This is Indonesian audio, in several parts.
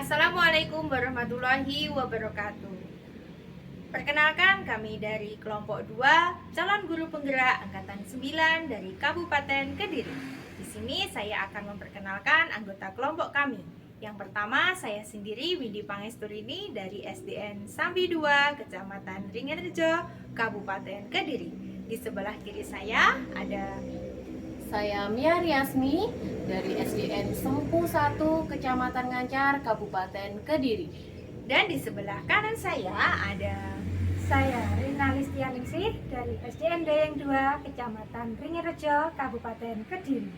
Assalamualaikum warahmatullahi wabarakatuh. Perkenalkan, kami dari kelompok 2 calon guru penggerak angkatan 9 dari Kabupaten Kediri. Di sini saya akan memperkenalkan anggota kelompok kami. Yang pertama, saya sendiri Windy Pangesturini dari SDN Sambi 2, Kecamatan Ringenrejo, Kabupaten Kediri. Di sebelah kiri saya ada Saya Mia Riasmi dari SDN Sempu 1, Kecamatan Ngancar, Kabupaten Kediri. Dan di sebelah kanan saya ada Saya Rina Listianingsih dari SDN Dayeng 2, Kecamatan Ringenrejo, Kabupaten Kediri.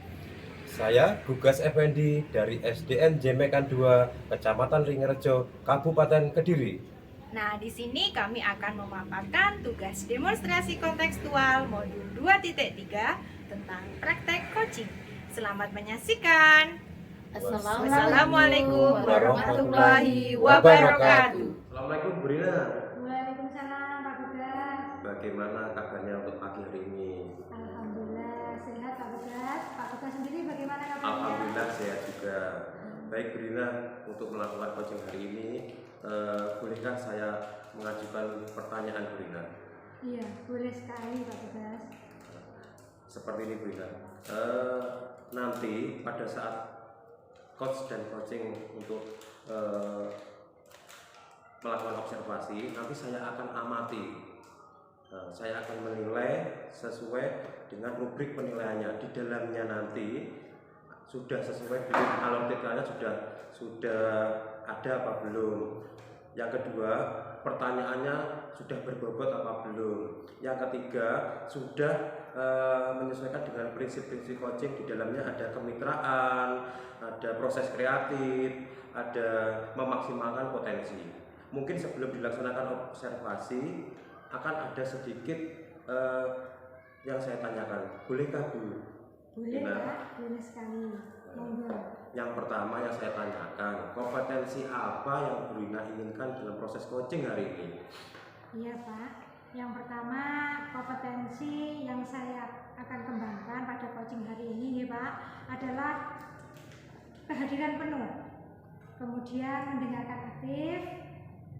Saya Gugas Effendi dari SDN Jemekan 2, Kecamatan Ringenrejo, Kabupaten Kediri. Nah, di sini kami akan memaparkan tugas demonstrasi kontekstual modul 2.3 tentang praktek coaching. Selamat menyaksikan. Wassalamualaikum warahmatullahi wabarakatuh. Assalamualaikum Bu Rina. Waalaikumsalam Pak Gugas. Bagaimana kabarnya untuk pagi hari ini? Alhamdulillah sehat Pak Gugas. Pak Gugas sendiri bagaimana kabarnya? Alhamdulillah sehat juga. Baik Bu Rina, untuk melakukan coaching hari ini, bolehkah saya mengajukan pertanyaan Bu Rina? Iya, boleh sekali Pak Gugas. Seperti ini Bu Rina. Nanti pada saat coach dan coaching untuk melakukan observasi, nanti saya akan amati. Saya akan menilai sesuai dengan rubrik penilaiannya. Di dalamnya nanti sudah sesuai dengan alur titranya, sudah ada apa belum. Yang kedua, pertanyaannya sudah berbobot apa belum. Yang ketiga, sudah menyesuaikan dengan prinsip-prinsip coaching. Di dalamnya ada kemitraan, ada proses kreatif, ada memaksimalkan potensi. Mungkin sebelum dilaksanakan observasi akan ada sedikit yang saya tanyakan. Bolehkah Bu? Boleh Pak, boleh sekali. Monggo. Yang pertama yang saya tanyakan, kompetensi apa yang Bu Rina inginkan dalam proses coaching hari ini? Iya Pak. Yang pertama, kompetensi yang saya akan kembangkan pada coaching hari ini ya Pak adalah kehadiran penuh, kemudian mendengarkan aktif,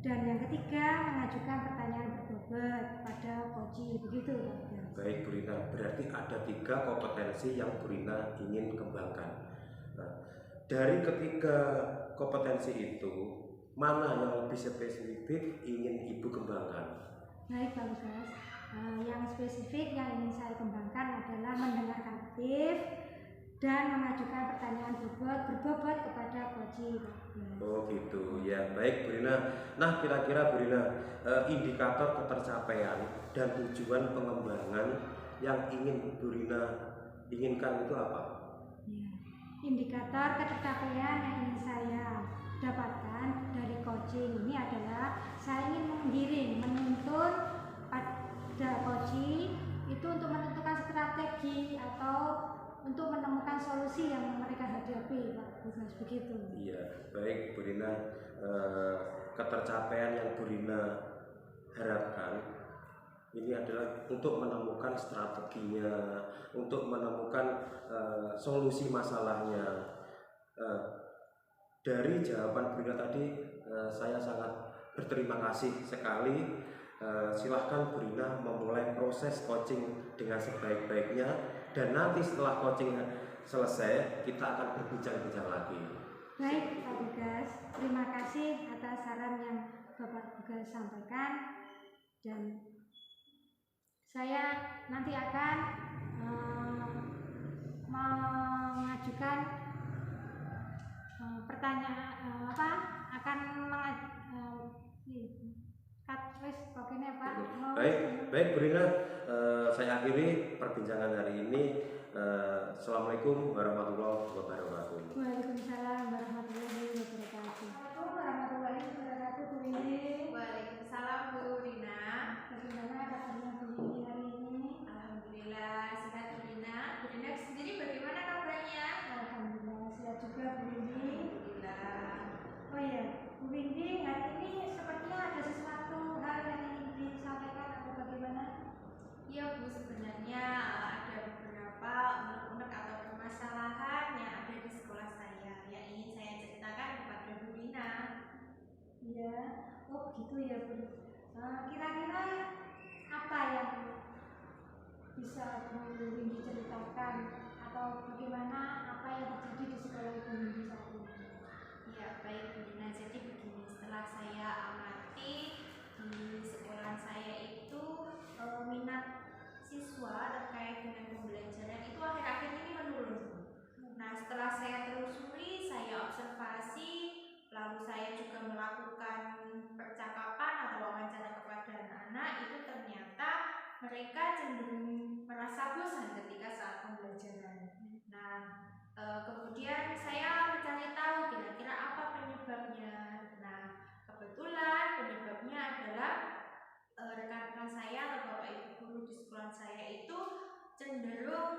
dan yang ketiga mengajukan pertanyaan berbobot pada coaching. Begitu Pak. Baik Bu Rina, berarti ada 3 kompetensi yang Bu Rina ingin kembangkan. Nah, dari ketiga kompetensi itu, mana yang lebih spesifik ingin Ibu kembangkan? Baik Pak Lukas, yang spesifik yang ingin saya kembangkan adalah mendengarkan aktif dan mengajukan pertanyaan berbobot kepada coaching. Oh gitu, ya baik Bu Rina. Nah kira-kira Bu Rina, indikator ketercapaian dan tujuan pengembangan yang ingin Bu Rina inginkan itu apa? Ya. Indikator ketercapaian yang ingin saya dapatkan dari coaching ini adalah saya ingin menggiring, menuntun pada coaching itu untuk menentukan strategi atau untuk menemukan solusi yang mereka hadapi, Pak Bukas, begitu. Iya, baik Bu Rina. Ketercapaian yang Bu Rina harapkan ini adalah untuk menemukan strateginya, untuk menemukan solusi masalahnya. Dari jawaban Bu Rina tadi, saya sangat berterima kasih sekali. Silahkan Bu Rina memulai proses coaching dengan sebaik-baiknya, dan nanti setelah coaching selesai kita akan berbincang-bincang lagi. Baik Pak Bukas, terima kasih atas saran yang Bapak Bukas sampaikan, dan saya nanti akan mengajukan pertanyaan Baik Bu Rina, saya akhiri perbincangan hari ini. Assalamualaikum warahmatullahi wabarakatuh. Waalaikumsalam warahmatullahi wabarakatuh. Warahmatullahi wabarakatuh Bu Windy. Waalaikumsalam Bu Rina. Bagaimana kabarnya Bu Windy hari ini? Alhamdulillah sehat Bu Rina. Bu Rina sendiri bagaimana kabarnya? Alhamdulillah sehat juga Bu Windy. Alhamdulillah. Oh iya, Bu Windy, hari ini sepertinya ada sesuatu hal yang ingin disampaikan atau bagaimana? Iya Bu, sebenarnya ada beberapa unek-unek atau permasalahan yang ada di sekolah saya, gitu ya Bu. Kira-kira apa yang bisa Bu Windy ceritakan atau bagaimana apa yang terjadi di sekolah Ibu Windy saat ini? Ya, baik Bu Dina. Jadi begini, setelah saya amati di sekolah saya itu minat siswa terkait dengan pembelajaran itu akhir-akhir ini menurun. Nah, setelah saya telusuri, saya observasi, lalu saya juga melakukan percakapan atau wawancara kepada anak-anak, itu ternyata mereka cenderung merasa bosan ketika saat pembelajaran. Nah, kemudian saya mencari tahu kira-kira apa penyebabnya. Nah, kebetulan penyebabnya adalah rekan-rekan saya atau bapak ibu guru di sekolah saya itu cenderung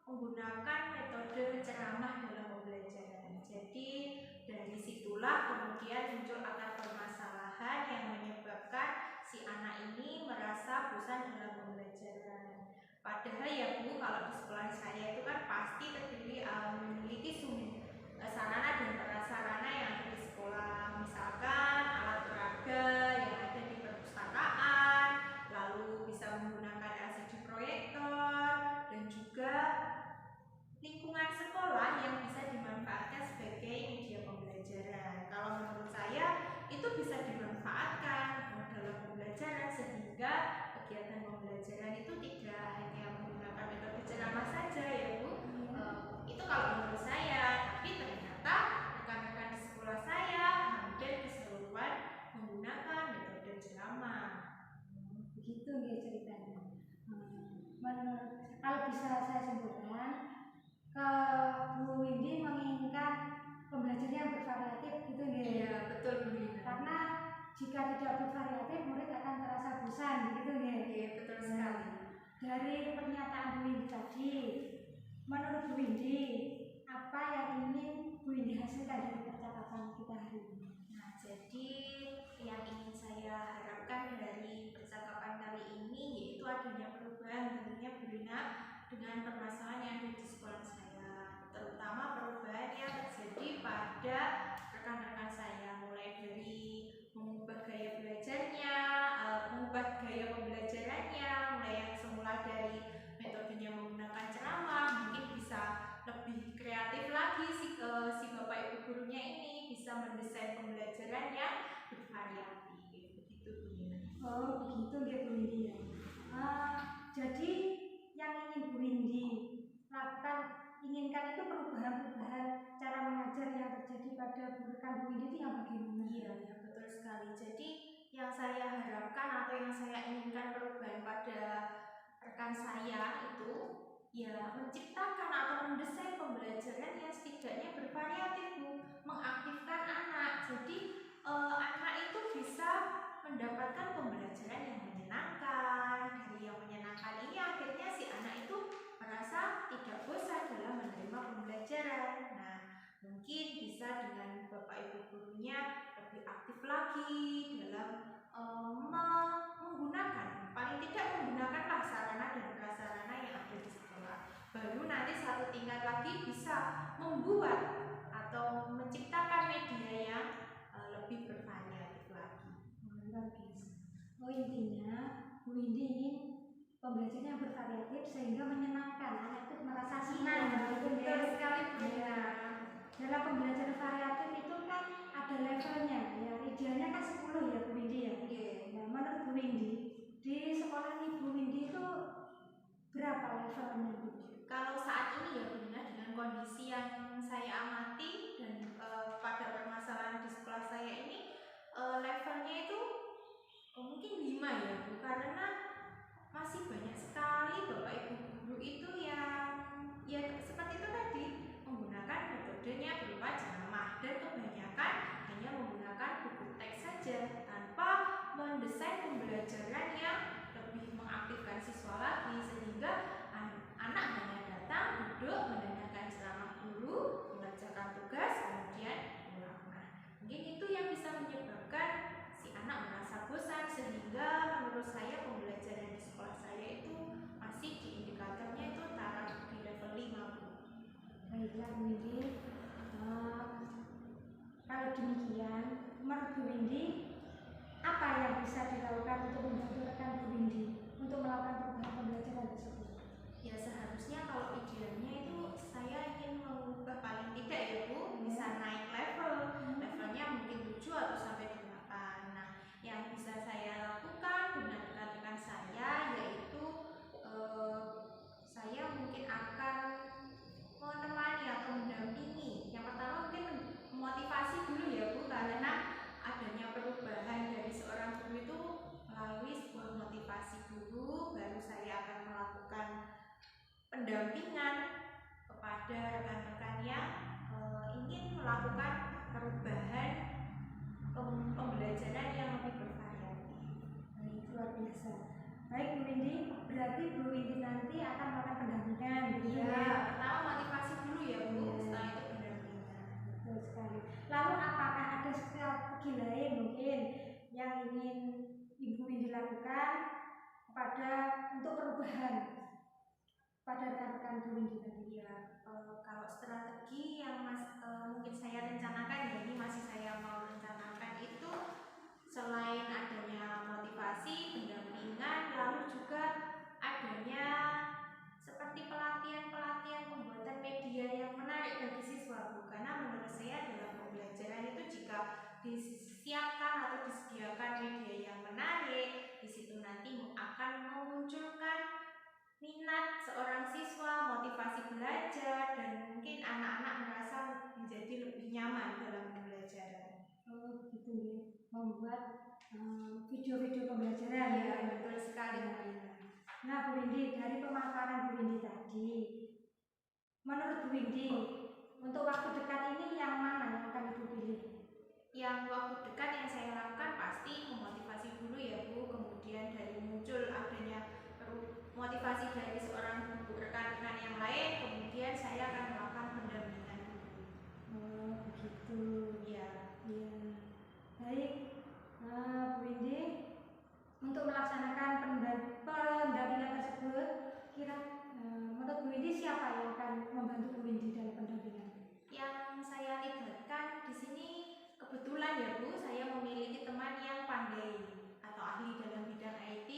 menggunakan metode ceramah dalam pembelajaran. Jadi dari situlah kemudian muncul akar permasalahan yang menyebabkan si anak ini merasa bosan dalam pembelajaran. Padahal ya Bu, kalau di sekolah saya itu kan pasti terdiri memiliki sarana dan prasarana yang ada di sekolah, misalkan alat peraga yang ada di perpustakaan, lalu bisa menggunakan LCD proyektor dan juga lingkungan sekolah yang bisa dimanfaatkan sebagai media pembelajaran. Kalau menurut saya itu bisa dimanfaatkan dalam pembelajaran sehingga kegiatan pembelajaran itu tidak hanya menggunakan metode ceramah saja ya Bu. Itu kalau menurut saya, tapi ternyata rekan-rekan di sekolah saya hampir keseluruhan menggunakan metode ceramah. Begitu ya ceritanya. Kalau bisa saya simpulkan, Bu Windy menginginkan pembelajaran yang bervariatif gitu ya. Iya, betul Bu Dina. Karena jika tidak bervariatif, murid akan terasa bosan gitu ya. Iya, betul sekali. Dari pernyataan Bu Windy tadi, menurut Bu Windy, apa yang ingin Bu Windy hasilkan dari percakapan kita hari ini? Nah, jadi yang ingin saya harapkan dari percakapan kali ini yaitu adanya perubahan tentunya Bu Dina dengan permasalahan yang ada di sekolah saya, terutama perubahan yang terjadi pada rekan-rekan saya, mulai dari mengubah gaya belajarnya, mengubah gaya pembelajarannya, mulai yang semula dari metodenya menggunakan ceramah, mungkin bisa lebih kreatif lagi si bapak ibu gurunya ini bisa mendesain pembelajaran yang bervariatif, begitu Bu Dina. Oh begitu ya Bu Windy ya. Jadi yang ingin Bu Windy inginkan itu perubahan-perubahan cara mengajar yang terjadi pada rekan Bu Windy itu yang bagaimana? Iya, ya, betul sekali. Jadi yang saya harapkan atau yang saya inginkan perubahan pada rekan saya itu ya menciptakan atau mendesain pembelajaran yang setidaknya bervariatif Bu, mengaktifkan anak. Jadi anak itu bisa mendapatkan pembelajaran yang menyenangkan. Dari yang menyenangkan ini akhirnya si anak itu merasa tidak bosan dalam menerima pembelajaran. Nah, mungkin bisa dengan bapak ibu gurunya lebih aktif lagi dalam menggunakan, paling tidak menggunakanlah sarana dan prasarana yang ada di sekolah. Baru nanti satu tingkat lagi bisa membuat atau menciptakan media yang lebih bervariatif lagi. Luar biasa. Oh intinya Bu Windy ingin pembelajaran yang bervariatif sehingga menyenangkan, anak itu merasa senang. Betul sekali Bu Dina. Dalam pembelajaran variatif itu kan ada levelnya ya, idealnya kan 10 ya Bu Windy ya. Nah, menurut Bu Windy di sekolah ini Bu Windy itu berapa levelnya Bu? Kalau saat ini ya Bu Dina, dengan kondisi yang saya amati dan pada permasalahan di sekolah saya ini levelnya itu mungkin 5 ya Bu, karena masih banyak sekali bapak ibu guru itu yang ya seperti itu tadi menggunakan metodenya berupa ceramah dan kebanyakan hanya menggunakan buku teks saja tanpa mendesain pembelajaran yang lebih mengaktifkan siswa lagi, sehingga anak hanya datang, duduk, mendengarkan ceramah guru, mengerjakan tugas, kemudian pulang. Nah, mungkin itu yang bisa menyebabkan si anak merasa bosan, sehingga menurut saya pembelajaran di sekolah saya itu masih di indikatornya itu taraf di level 5 Bu. Baiklah Bu Windy, kalau demikian menurut Bu Windy apa apa yang bisa dilakukan untuk membantu rekan Bu Windy untuk melakukan perubahan pembelajaran tersebut? Ya seharusnya kalau idealnya itu saya ingin mengubah paling tidak ya Bu, bisa naik levelnya mungkin 7 atau sampai 8. Nah, yang bisa saya lakukan dengan rekan-rekan saya yaitu saya mungkin akan menemani atau mendampingi. Yang pertama mungkin motivasi dulu ya Bu, karena adanya perubahan dari seorang guru itu melalui sebuah motivasi dulu, baru saya akan melakukan pendampingan kepada rekan-rekan yang ingin melakukan perubahan pembelajaran yang lebih bervariatif. Baik, luar biasa. Baik Bu Windy, berarti Bu Windy nanti akan melakukan pendampingan gitu Ya, ya? pertama motivasi dulu ya Bu, Iya. setelah itu pendampingan. Betul sekali. Lalu apakah ada strategi lain mungkin yang ingin Ibu Windy lakukan untuk perubahan pada rekan-rekan Bu Windy tadi? Ya, kalau strategi yang mungkin saya rencanakan ya, ini masih saya mau rencanakan itu selain adanya motivasi, pendampingan, lalu juga adanya seperti pelatihan-pelatihan pembuatan media yang menarik bagi siswa Bu. Karena menurut saya dalam pembelajaran itu jika disiapkan atau disediakan media yang menarik, di situ nanti akan memunculkan minat seorang siswa, motivasi belajar, dan mungkin anak-anak merasa menjadi lebih nyaman dalam pembelajaran. Oh gitu ya, membuat video-video pembelajaran Ya, betul sekali Bu Rina. Nah Bu Windy, dari pemaparan Bu Windy tadi, menurut Bu Windy, untuk waktu dekat ini yang mana yang akan Ibu pilih? Yang waktu dekat yang saya lakukan pasti memotivasi dulu ya Bu, kemudian dari muncul adanya motivasi dari seorang guru, rekan-rekan yang lain, kemudian saya akan melakukan pendampingan dulu. Oh begitu. Ya. Ya. Baik, Bu Windy, untuk melaksanakan pendampingan tersebut, menurut Bu Windy siapa yang akan membantu Bu Windy dalam pendampingan? Yang saya libatkan di sini kebetulan ya Bu, saya memiliki teman yang pandai atau ahli dalam bidang IT.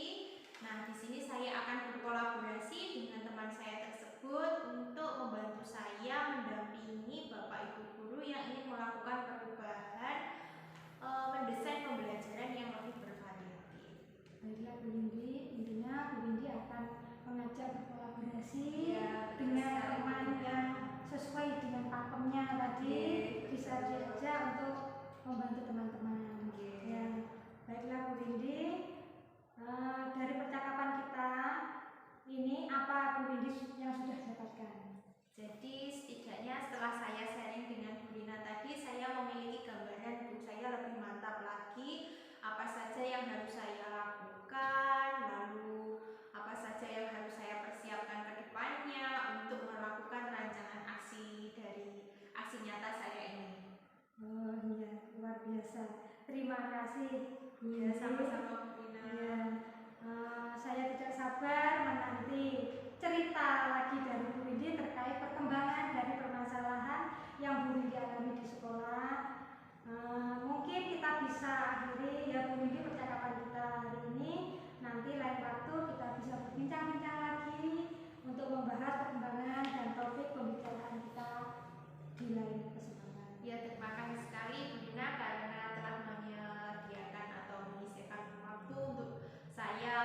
Nah, di sini saya akan berkolaborasi dengan teman saya tersebut untuk membantu saya mendampingi Bapak Ibu guru yang ingin melakukan perubahan mendesain pembelajaran yang lebih bervariatif. Baiklah Bu Windy, intinya Bu Windy akan mengajak berkolaborasi Ya, dengan sekali. teman yang sesuai dengan pakemnya tadi, bisa diajak untuk membantu teman-teman. Ya, baiklah Bu Windy, dari percakapan kita ini apa Bu Windy yang sudah dapatkan? Jadi setidaknya setelah saya sharing dengan Bu Rina tadi, saya memiliki gambaran Bu, saya lebih mantap lagi apa saja yang harus saya lakukan, lalu apa saja yang harus saya persiapkan ke depannya untuk melakukan rancangan aksi dari aksi nyata saya ini. Oh iya, luar biasa. Terima kasih Bu Ya, Windy. sama-sama Bu Rina. Ya, saya tidak sabar menanti cerita lagi dari Bu Windy terkait perkembangan dari permasalahan yang Bu Windy alami di sekolah. Mungkin kita bisa akhiri ya Bu Windy percakapan kita hari ini. Nanti lain waktu kita bisa berbincang-bincang lagi untuk membahas perkembangan dan topik pembicaraan kita di lain kesempatan. Ya, terima kasih sekali Bu Rina karena telah menyediakan atau menyisihkan waktu untuk saya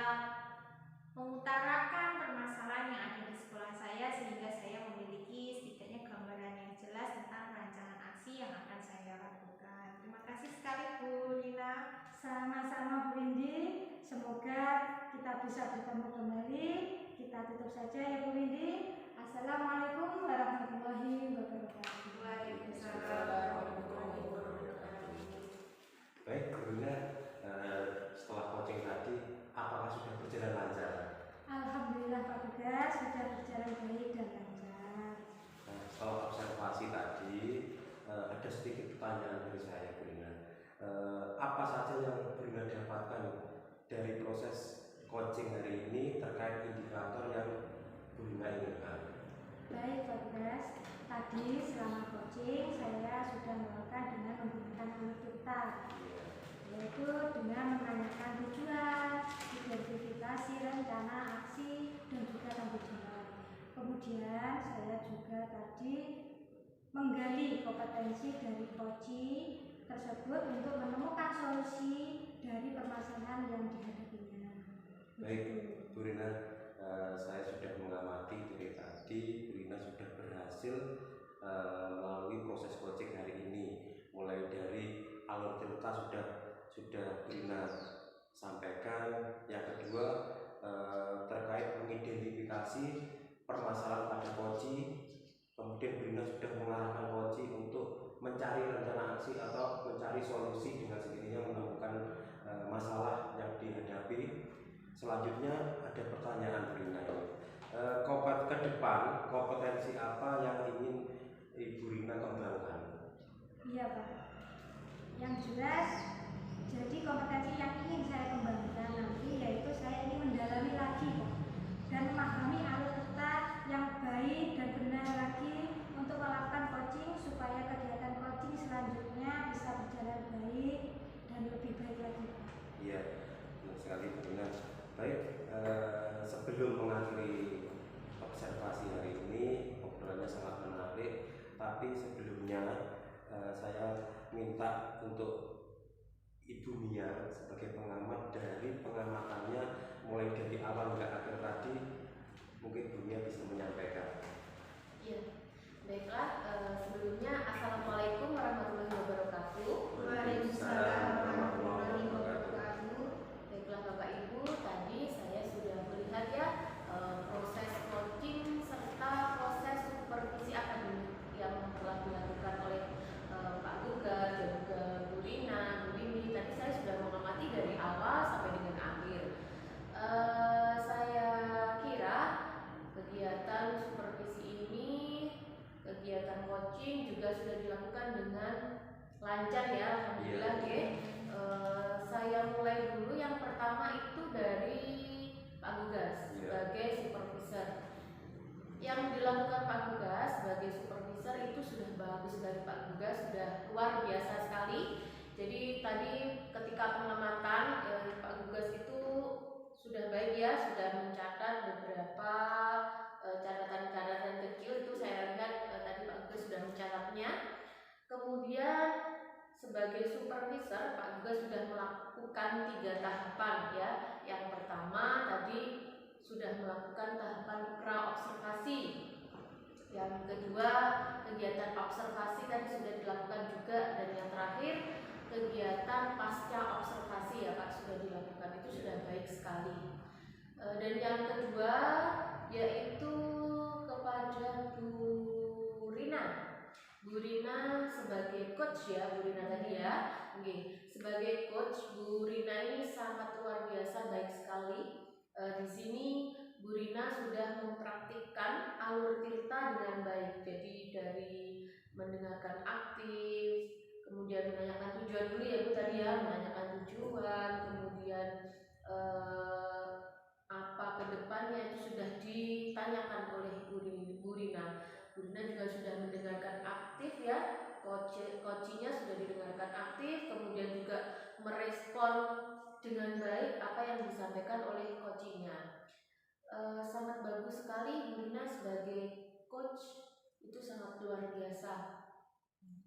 mengutarakan permasalahan yang ada di sekolah saya sehingga saya memiliki setidaknya gambaran yang jelas tentang rancangan aksi yang akan saya lakukan. Terima kasih sekali Bu Rina. Sama-sama Bu Windy, semoga kita bisa bertemu kembali. Kita tutup saja ya Bu Windy. Assalamualaikum warahmatullahi wabarakatuh. Waalaikumsalam. Baik, Bu Rina, setelah coaching tadi, apakah sudah berjalan lancar? Alhamdulillah Pak Tugas sudah berjalan baik dan lancar. Setelah observasi tadi, ada sedikit pertanyaan dari saya, Bu Rina. Apa saja yang Bu Rina dapatkan dari proses coaching hari ini terkait indikator yang Bu Rina inginkan? Baik Pak Tugas, tadi selama coaching saya sudah melakukan dengan menggunakan alat pintar. tersebut dengan menanyakan tujuan, identifikasi rencana aksi, dan juga tanggung jawab. Kemudian saya juga tadi menggali kompetensi dari koci tersebut untuk menemukan solusi dari permasalahan yang dihadapinya. Baik, Bu Rina, saya sudah mengamati dari tadi Bu Rina sudah berhasil melalui proses coaching hari ini, mulai dari alur cerita sudah Bu Rina sampaikan. Yang kedua terkait mengidentifikasi permasalahan pada coach, kemudian Bu Rina sudah mengarahkan coach untuk mencari rencana aksi atau mencari solusi dengan sendirinya menemukan masalah yang dihadapi. Selanjutnya ada pertanyaan Bu Rina ini. Ke depan kompetensi apa yang ingin Ibu Rina kembangkan? Iya Pak. Yang jelas, jadi kompetensi yang ingin saya kembangkan nanti yaitu saya ingin mendalami lagi Pak, dan memahami alur cerita yang baik dan benar lagi untuk melakukan coaching supaya kegiatan coaching selanjutnya bisa berjalan baik dan lebih baik lagi Pak. Iya, benar sekali Bu Rina. Baik, sebelum mengakhiri observasi hari ini, obrolannya sangat menarik. Tapi sebelumnya saya minta untuk Ibu Mia sebagai pengamat, dari pengamatannya mulai dari awal hingga akhir tadi, mungkin Bu Mia bisa menyampaikan. Iya, baiklah. Sebelumnya Assalamualaikum warahmatullahi wabarakatuh. Waalaikumsalam warahmatullahi wabarakatuh. Baiklah Bapak Ibu, tadi saya sudah melihat ya proses coaching serta proses supervisi akademik yang telah dilakukan oleh Pak Gugas dan juga Bu Rina, Bu Windy. Tadi saya sudah mengamati dari awal sampai dengan akhir. Saya kira kegiatan supervisi ini, kegiatan coaching juga sudah dilakukan dengan lancar ya, alhamdulillah. Saya mulai dulu, yang pertama itu dari Pak Gugas sebagai supervisor. Yang dilakukan Pak Gugas sebagai supervisor itu sudah bagus dari Pak Gugas, sudah luar biasa sekali. Jadi tadi ketika pengamatan Pak Gugas itu sudah baik ya, sudah mencatat beberapa catatan-catatan kecil, itu saya lihat tadi Pak Gugas sudah mencatatnya. Kemudian sebagai supervisor Pak Gugas sudah melakukan 3 tahapan ya. Yang pertama tadi sudah melakukan tahapan pra-observasi. Yang kedua, kegiatan observasi tadi sudah dilakukan juga, dan yang terakhir kegiatan pasca observasi ya Pak sudah dilakukan, itu sudah baik sekali. Dan yang kedua yaitu kepada Bu Rina. Bu Rina sebagai coach ya, Bu Rina tadi ya. Oke, sebagai coach Bu Rina ini sangat luar biasa baik sekali. Di sini Bu Rina sudah mempraktikkan alur cerita dengan baik. Jadi dari mendengarkan aktif, kemudian menanyakan tujuan dulu ya Bu tadi ya, menanyakan tujuan, kemudian apa kedepannya itu sudah ditanyakan oleh Bu Rina. Bu Rina juga sudah mendengarkan aktif ya, coachingnya sudah didengarkan aktif, kemudian juga merespon dengan baik apa yang disampaikan oleh coachingnya. Sangat bagus sekali Bu Rina sebagai coach, itu sangat luar biasa.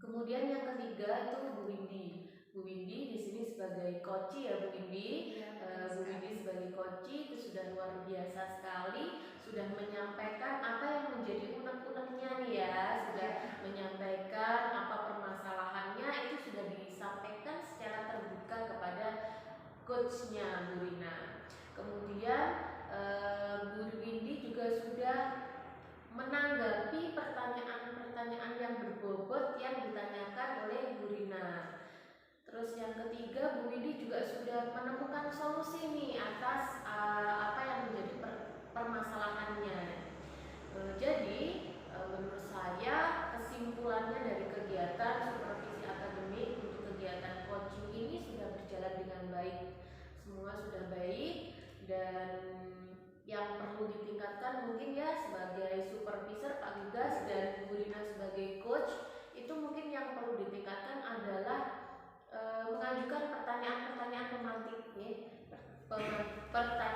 Kemudian yang ketiga itu Bu Windy. Bu Windy di sini sebagai coach ya Bu Windy. Bu Windy sebagai coach itu sudah luar biasa sekali, sudah menyampaikan apa yang menjadi unek-uneknya nih ya, sudah menyampaikan apa permasalahannya, itu sudah disampaikan secara terbuka kepada coachnya Bu Rina. Kemudian Bu Windy juga sudah menanggapi pertanyaan-pertanyaan yang berbobot yang ditanyakan oleh Bu Rina. Terus yang ketiga, Bu Windy juga sudah menemukan solusi nih atas apa yang menjadi permasalahannya. Jadi menurut saya kesimpulannya dari kegiatan supervisi akademik untuk kegiatan coaching ini sudah berjalan dengan baik. Semua sudah baik, dan yang perlu ditingkatkan mungkin ya sebagai supervisor Pak Gugas dan Bu Rina sebagai coach, itu mungkin yang perlu ditingkatkan adalah mengajukan pertanyaan-pertanyaan pertanyaan